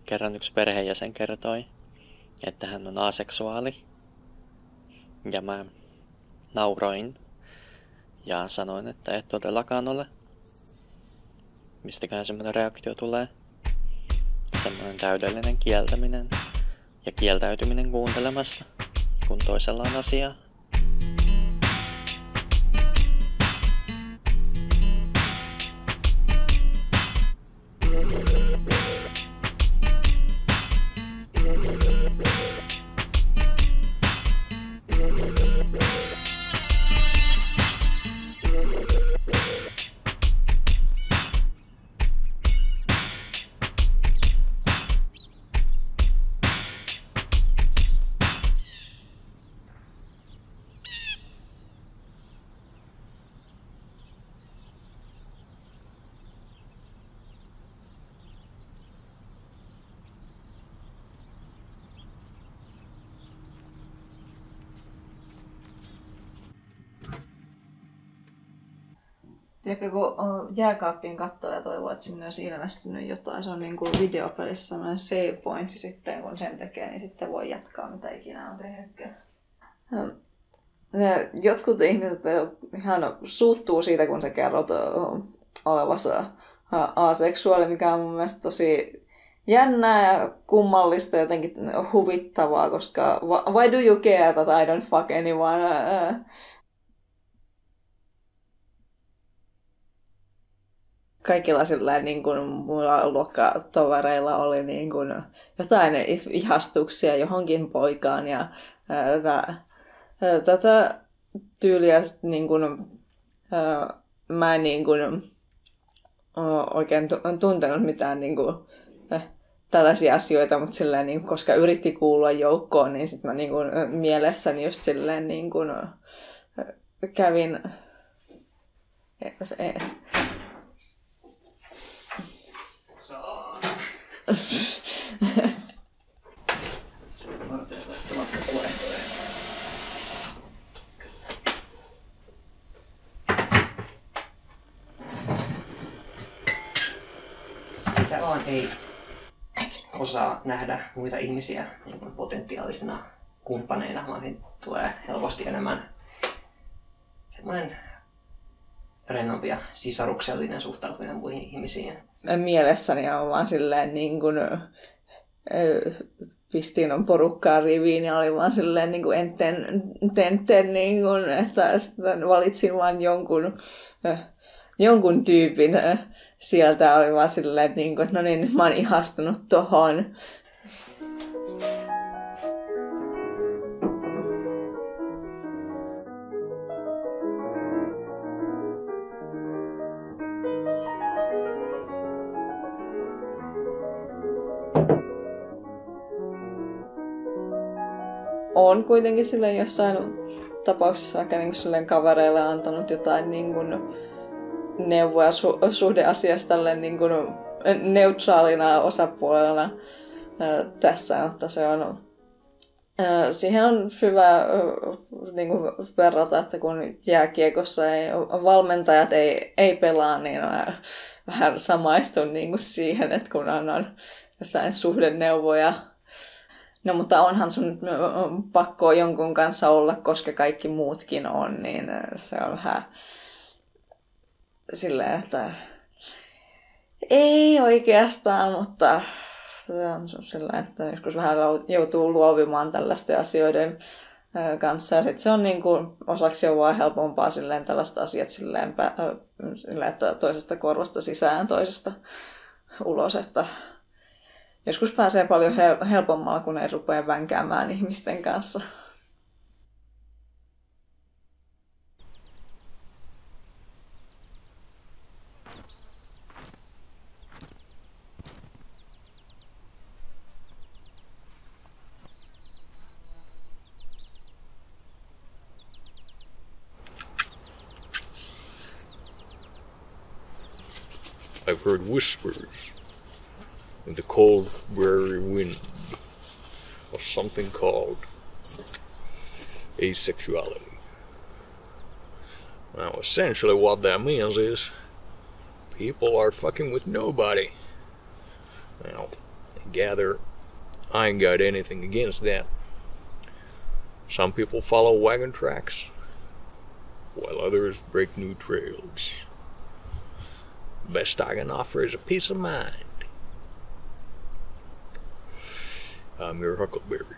kerran yksi perheenjäsen kertoi, että hän on aseksuaali. Ja mä nauroin ja sanoin, että et todellakaan ole. Mistäköhän semmoinen reaktio tulee? Semmoinen täydellinen kieltäminen ja kieltäytyminen kuuntelemasta, kun toisella on asiaa. Tiedätkö, kun jääkaappiin katsoo ja toivoo, että sinne olisi ilmestynyt jotain, se on niin kuin videopelissä sellainen save point, ja sitten kun sen tekee, niin sitten voi jatkaa mitä ikinä on tehnytkään. Jotkut ihmiset ihan suuttuu siitä, kun sä kerrot olevassa aseksuaali, mikä on mun mielestä tosi jännää ja kummallista, jotenkin huvittavaa, koska why do you care that I don't fuck anyone? Kaikilla sillä niin kuin muilla luokkatovereilla oli niin kuin jotain ihastuksia johonkin poikaan ja tätä tyyliä niin kuin, mä en niin kuin, oikein tuntenut mitään niin kuin, tällaisia asioita, mutta silleen, niin kuin, koska yritti kuulua joukkoon, niin sitten mä niin kuin, mielessäni just silleen niin kuin, kävin Sitä vaan ei osaa nähdä muita ihmisiä niin kuin potentiaalisena kumppaneina, vaan siitä tulee helposti enemmän semmoinen rennompi ja sisaruksellinen suhtautuminen muihin ihmisiin. Mielessäni on vaan silleen niin kuin, pistin porukkaa riviin ja oli vaan silleen niin kuin enten niin kuin, että valitsin vaan jonkun tyypin sieltä, oli vaan silleen niin kuin, että no niin, nyt mä oon ihastunut tohon. Olen kuitenkin silleen jossain tapauksessa aika niin kuin kavereille antanut jotain niin kuin neuvoja suhdeasiasta tälleen niin kuin neutraalina osapuolella tässä, mutta se on, siihen on hyvä niin kuin verrata, että kun jääkiekossa valmentajat ei pelaa, niin vähän samaistun niin kuin siihen, että kun annan jotain suhdeneuvoja. No mutta onhan sun pakko jonkun kanssa olla, koska kaikki muutkin on, niin se on vähän silleen, että ei oikeastaan, mutta se on silleen, että joskus vähän joutuu luovimaan tällaisten asioiden kanssa. Ja sitten se on niin kuin osaksi jo vaan helpompaa silleen tällaista asiat silleen, että toisesta korvasta sisään, toisesta ulos, että joskus pääsee paljon helpommalla, kun ei rupea vänkäämään ihmisten kanssa. I've heard whispers in the cold prairie wind of something called asexuality. Now, essentially what that means is people are fucking with nobody. Now, gather, I ain't got anything against that. Some people follow wagon tracks, while others break new trails. Best I can offer is a peace of mind. I'm your Huckleberry.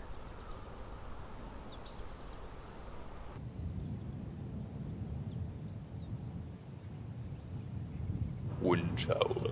Wind howling.